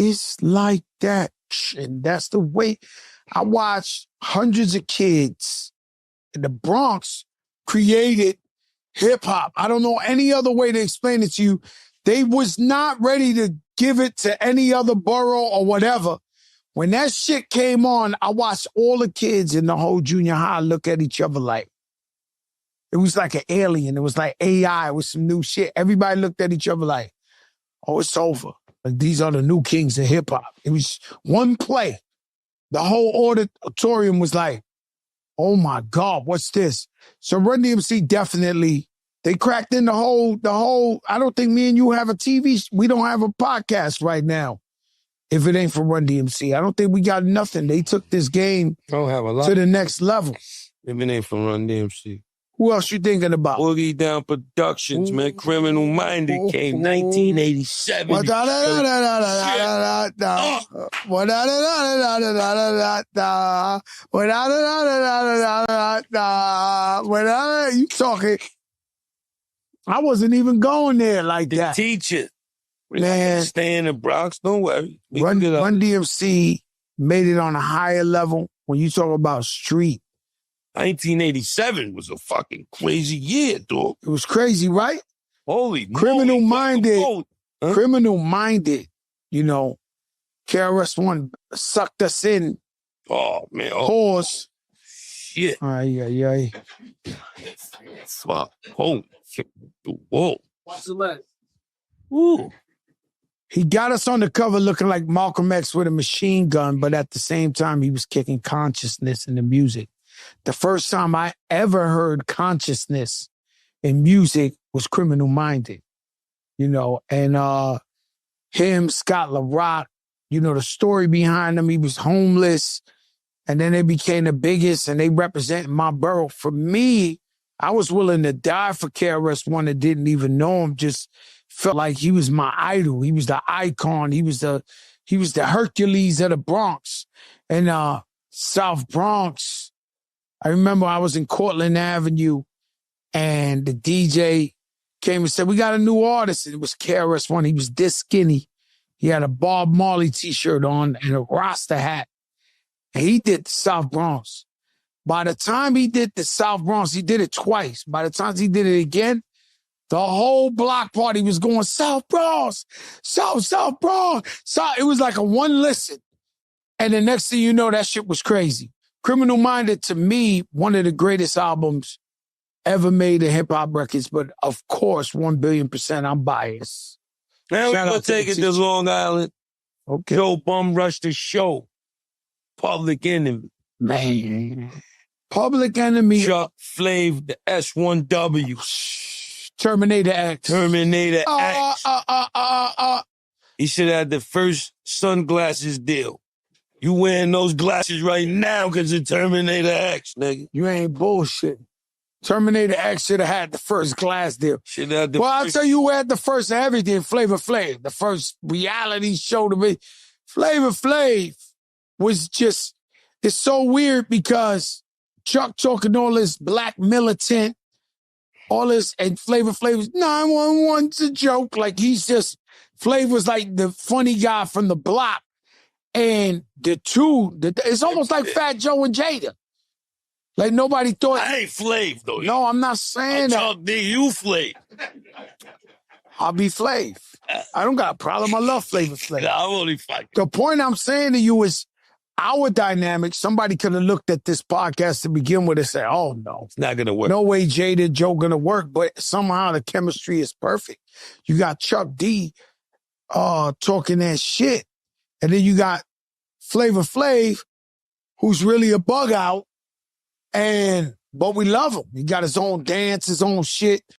it's like that. And that's the way I watched hundreds of kids in the Bronx created hip hop. I don't know any other way to explain it to you. They was not ready to give it to any other borough or whatever. When that shit came on, I watched all the kids in the whole junior high look at each other like, it was like an alien. It was like AI. It was some new shit. Everybody looked at each other like, oh, it's over. Like, these are the new kings of hip hop. It was one play. The whole auditorium was like, oh my God, what's this? So Run-DMC definitely, they cracked in the whole, I don't think me and you have a TV, we don't have a podcast right now. If it ain't for Run-DMC, I don't think we got nothing. They took this game to the next level. If it ain't for Run-DMC. Who else you thinking about? Boogie Down Productions, man. Criminal Minded came 1987. You talking? I wasn't even going there like that. The teacher. Man. Stay in the Bronx, don't worry. Run-DMC made it on a higher level when you talk about street. 1987 was a fucking crazy year, dog. It was crazy, right? Holy Criminal Minded, Criminal Minded, you know, KRS-One sucked us in. Oh, man. Pause. Shit. Ay. Fuck. Oh, shit. Whoa. Watch the left. Ooh. He got us on the cover looking like Malcolm X with a machine gun, but at the same time, he was kicking consciousness in the music. The first time I ever heard consciousness in music was Criminal Minded, you know, and him, Scott LaRock, you know, the story behind him, he was homeless, and then they became the biggest, and they represented my borough. For me, I was willing to die for KRS-One that didn't even know him, just felt like he was my idol. He was the icon. He was the Hercules of the Bronx. And South Bronx, I remember I was in Cortland Avenue and the DJ came and said, we got a new artist. And it was KRS-One. He was this skinny. He had a Bob Marley t-shirt on and a Rasta hat. And he did the South Bronx. By the time he did the South Bronx, he did it twice. By the time he did it again, the whole block party was going South Bronx, South Bronx. It was like a one listen. And the next thing you know, that shit was crazy. Criminal Minded, to me, one of the greatest albums ever made in hip-hop records, but of course, 1,000,000,000% I'm biased. Now we're going to take it to Long Island. Okay. Joe Bum Rush the Show. Public Enemy. Man. Public Enemy. Chuck Flav, the S1W. Terminator X. Terminator X. He should have had the first sunglasses deal. You wearing those glasses right now because of Terminator X, nigga. You ain't bullshit. Terminator X should have had the first glass deal. Should have the I'll tell you who had the first of everything, Flavor Flav. The first reality show to be. Flavor Flav was just, it's so weird because Chuck talking all this black militant, all this, and Flavor Flav's 911's a joke. Like he's just, Flavor's like the funny guy from the block. And the two, it's almost like Fat Joe and Jada. Like nobody thought. I ain't Flav though. No, I'm not saying that. You Flav. I'll be Flav. I don't got a problem. I love Flavor Flav. I'm only fighting. The point I'm saying to you is our dynamic. Somebody could have looked at this podcast to begin with and said, oh no. It's not going to work. No way Jada and Joe going to work. But somehow the chemistry is perfect. You got Chuck D talking that shit. And then you got Flavor Flav, who's really a bug out, but we love him. He got his own dance, his own shit.